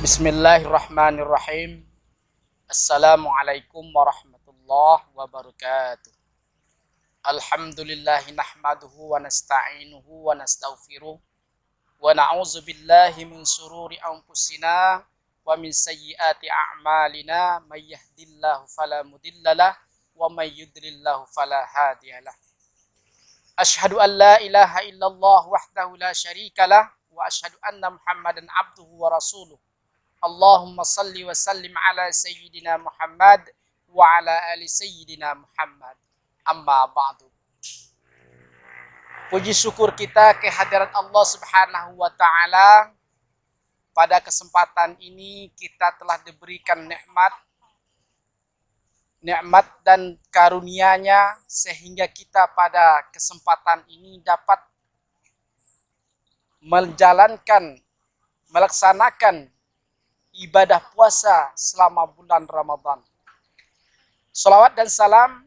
Bismillahirrahmanirrahim. Assalamualaikum warahmatullahi wabarakatuh. Alhamdulillahi nahmaduhu wa nasta'inuhu wa nastaghfiruh wa na'udzu billahi min sururi anfusina wa min sayyiati a'malina may yahdihillahu fala mudhillalah wa may yudlillahu fala hadiyalah. Asyhadu an la ilaha illallah wahdahu la syarikalah wa asyhadu anna Muhammadan abduhu wa rasuluh. Allahumma salli wa sallim ala Sayyidina Muhammad wa ala ali Sayyidina Muhammad. Amma ba'du. Puji syukur kita kehadirat Allah Subhanahu wa ta'ala. Pada kesempatan ini kita telah diberikan nikmat dan karunia-Nya sehingga kita pada kesempatan ini dapat melaksanakan ibadah puasa selama bulan Ramadan. Salawat dan salam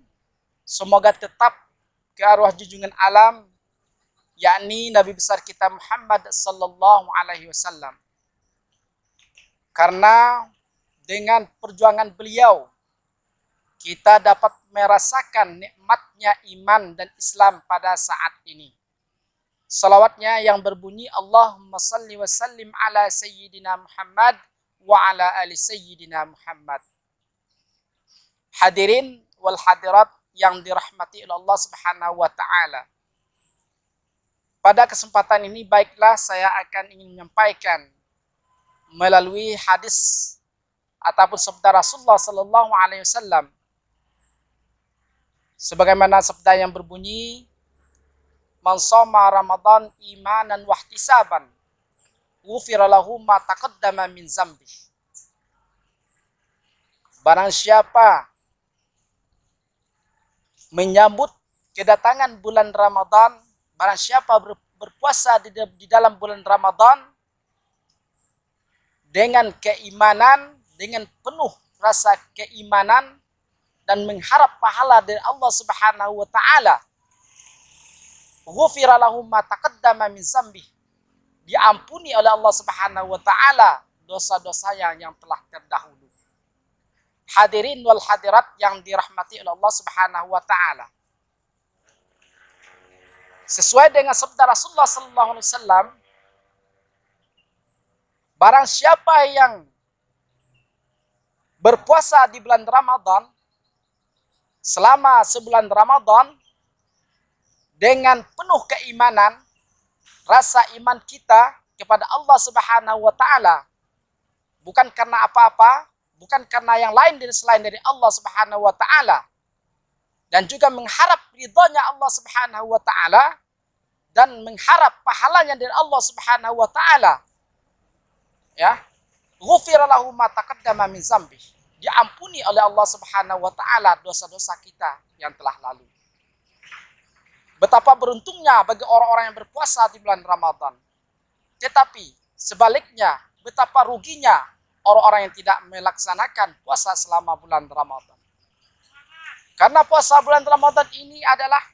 semoga tetap ke arwah junjungan alam, yakni Nabi besar kita Muhammad sallallahu alaihi wasallam. Karena dengan perjuangan beliau kita dapat merasakan nikmatnya iman dan Islam pada saat ini. Salawatnya yang berbunyi Allahumma salli wa sallim ala Sayyidina Muhammad wa ala ali Sayyidina Muhammad. Hadirin wal hadirat yang dirahmati oleh Allah Subhanahu wa ta'ala. Pada kesempatan ini baiklah saya akan ingin menyampaikan melalui hadis ataupun sabda Rasulullah sallallahu alaihi wasallam. Sebagaimana sabda yang berbunyi Man shoma Ramadan imanan wa ihtisaban ghufira lahu ma taqaddama min zambi. Barang siapa menyambut kedatangan bulan Ramadan, barang siapa berpuasa di dalam bulan Ramadan dengan keimanan, dengan penuh rasa keimanan dan mengharap pahala dari Allah Subhanahu wa taala, ghufira lahu ma taqaddama min zambi. Diampuni oleh Allah Subhanahu wa taala dosa-dosanya yang telah terdahulu. Hadirin wal hadirat yang dirahmati oleh Allah Subhanahu wa taala. Sesuai dengan sabda Rasulullah sallallahu alaihi wasallam, barang siapa yang berpuasa di bulan Ramadan selama sebulan Ramadan dengan penuh keimanan, rasa iman kita kepada Allah Subhanahu wa taala bukan karena apa-apa, bukan karena yang lain dan selain dari Allah Subhanahu wa taala, dan juga mengharap ridhonya Allah Subhanahu wa taala dan mengharap pahalanya dari Allah Subhanahu wa taala. Ya. Ghufira lahu ma taqaddama min zambi. Diampuni oleh Allah Subhanahu wa taala dosa-dosa kita yang telah lalu. Betapa beruntungnya bagi orang-orang yang berpuasa di bulan Ramadan. Tetapi sebaliknya, betapa ruginya orang-orang yang tidak melaksanakan puasa selama bulan Ramadan. Karena puasa bulan Ramadan ini adalah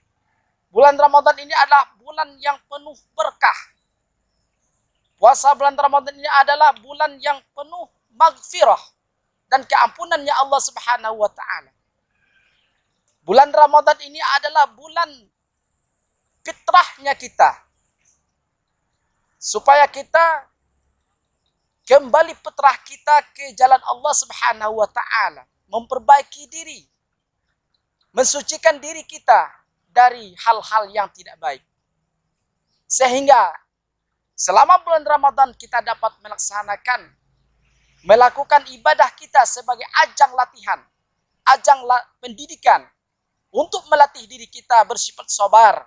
bulan yang penuh berkah. Puasa bulan Ramadan ini adalah bulan yang penuh maghfirah dan keampunannya Allah Subhanahu wa taala. Bulan Ramadan ini adalah bulan fitrahnya kita, supaya kita kembali fitrah kita ke jalan Allah Subhanahu wa taala, memperbaiki diri, mensucikan diri kita dari hal-hal yang tidak baik, sehingga selama bulan Ramadan kita dapat melakukan ibadah kita sebagai ajang latihan, ajang pendidikan untuk melatih diri kita bersifat sabar,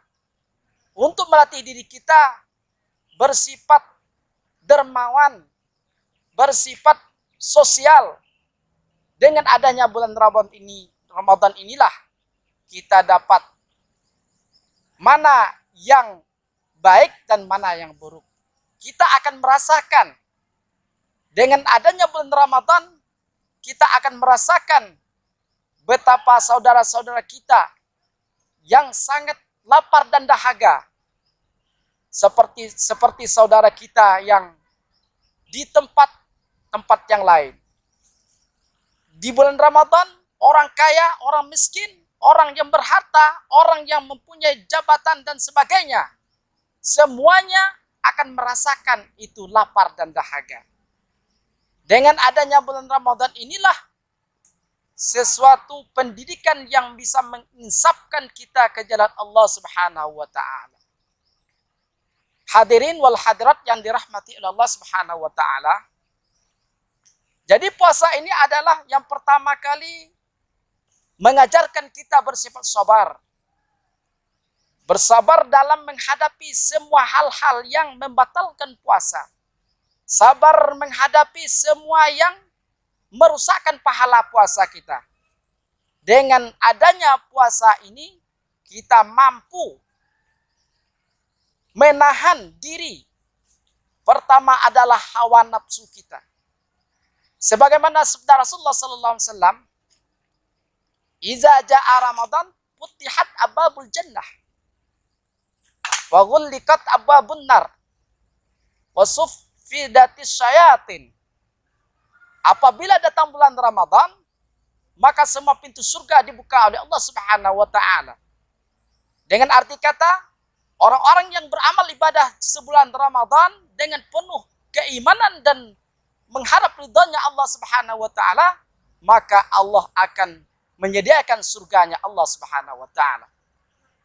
untuk melatih diri kita bersifat dermawan, bersifat sosial. Dengan adanya bulan Ramadan inilah kita dapat mana yang baik dan mana yang buruk. Kita akan merasakan dengan adanya bulan Ramadan, kita akan merasakan betapa saudara-saudara kita yang sangat lapar dan dahaga, seperti saudara kita yang di tempat tempat yang lain. Di bulan Ramadan, orang kaya, orang miskin, orang yang berharta, orang yang mempunyai jabatan dan sebagainya, semuanya akan merasakan itu lapar dan dahaga. Dengan adanya bulan Ramadan inilah sesuatu pendidikan yang bisa menginsapkan kita ke jalan Allah Subhanahu wa taala. Hadirin wal hadirat yang dirahmati oleh Allah Subhanahu wa taala. Jadi puasa ini adalah yang pertama kali mengajarkan kita bersifat sabar. Bersabar dalam menghadapi semua hal-hal yang membatalkan puasa. Sabar menghadapi semua yang merusakkan pahala puasa kita. Dengan adanya puasa ini, kita mampu menahan diri. Pertama adalah hawa nafsu kita. Sebagaimana sabda Rasulullah sallallahu alaihi wasallam, "Iza jaa Ramadan, futihat abwabul jannah wa ghulliqat abwabun nar wa suffidatis syayatin." Apabila datang bulan Ramadan, maka semua pintu surga dibuka oleh Allah Subhanahu wa taala. Dengan arti kata, orang-orang yang beramal ibadah sebulan Ramadan dengan penuh keimanan dan mengharap ridhonya Allah Subhanahu wa taala, maka Allah akan menyediakan surganya Allah Subhanahu wa taala.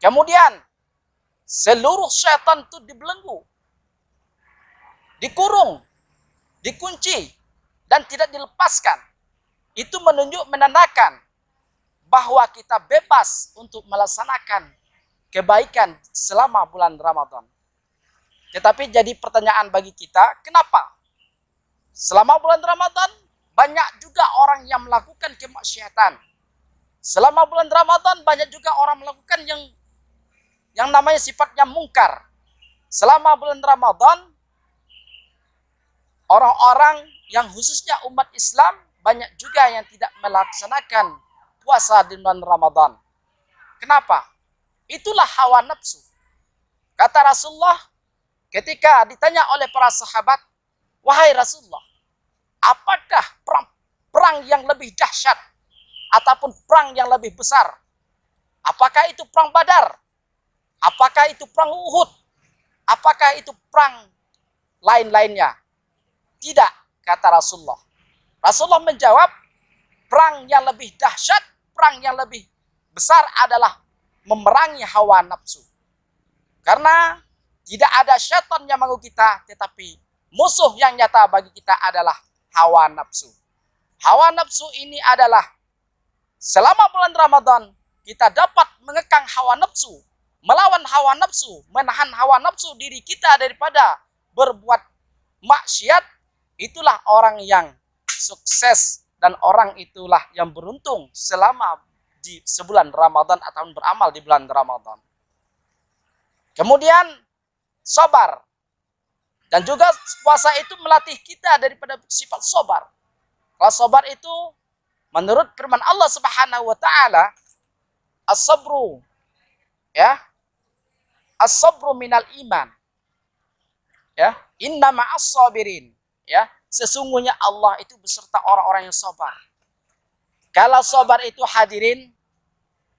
Kemudian seluruh syaitan itu dibelenggu, dikurung, dikunci dan tidak dilepaskan. Itu menandakan bahwa kita bebas untuk melaksanakan kebaikan selama bulan Ramadan. Tetapi jadi pertanyaan bagi kita, kenapa selama bulan Ramadan banyak juga orang yang melakukan kemaksiatan? Selama bulan Ramadan banyak juga orang melakukan yang namanya sifatnya mungkar. Selama bulan Ramadan orang-orang yang khususnya umat Islam banyak juga yang tidak melaksanakan puasa di bulan Ramadan. Kenapa? Itulah hawa nafsu. Kata Rasulullah ketika ditanya oleh para sahabat, "Wahai Rasulullah, apakah perang yang lebih dahsyat ataupun perang yang lebih besar? Apakah itu perang Badar? Apakah itu perang Uhud? Apakah itu perang lain-lainnya?" Tidak, kata Rasulullah. Rasulullah menjawab, perang yang lebih dahsyat, perang yang lebih besar adalah memerangi hawa nafsu. Karena tidak ada syaitan yang mengganggu kita, tetapi musuh yang nyata bagi kita adalah hawa nafsu. Hawa nafsu ini adalah selama bulan Ramadan kita dapat mengekang hawa nafsu, melawan hawa nafsu, menahan hawa nafsu diri kita daripada berbuat maksiat. Itulah orang yang sukses dan orang itulah yang beruntung selama di sebulan Ramadan atau beramal di bulan Ramadan. Kemudian sabar. Dan juga puasa itu melatih kita daripada sifat sabar. Kalau sabar itu menurut firman Allah Subhanahu wa taala, as-sabru ya. As-sabru minal iman. Ya, inna ma'as sabirin. Ya, sesungguhnya Allah itu beserta orang-orang yang sabar. Kalau sabar itu hadirin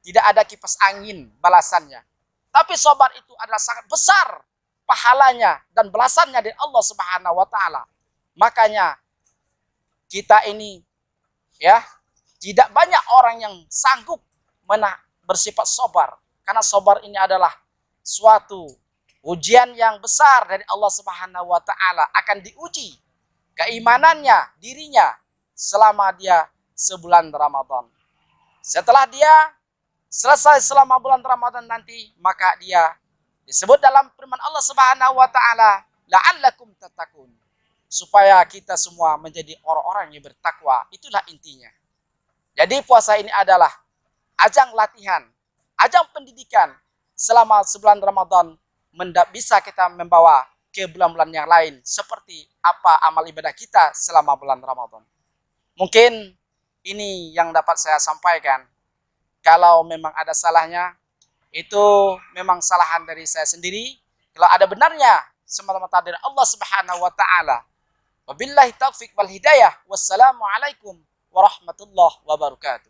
tidak ada kipas angin balasannya. Tapi sabar itu adalah sangat besar pahalanya dan balasannya dari Allah Subhanahu wa taala. Makanya kita ini ya tidak banyak orang yang sanggup bersifat sabar, karena sabar ini adalah suatu ujian yang besar dari Allah Subhanahu wa taala. Akan diuji keimanannya dirinya selama dia sebulan Ramadan. Setelah dia selesai selama bulan Ramadan nanti, maka dia disebut dalam firman Allah Subhanahu wa taala, la'allakum tattaqun, supaya kita semua menjadi orang-orang yang bertakwa. Itulah intinya. Jadi puasa ini adalah ajang latihan, ajang pendidikan selama sebulan Ramadan, bisa kita membawa ke bulan-bulan yang lain seperti apa amal ibadah kita selama bulan Ramadan. Mungkin ini yang dapat saya sampaikan. Kalau memang ada salahnya, itu memang kesalahan dari saya sendiri. Kalau ada benarnya, semata-mata dari Allah Subhanahu wa taala. Wabillahi taufiq wal hidayah. Wassalamualaikum warahmatullahi wabarakatuh.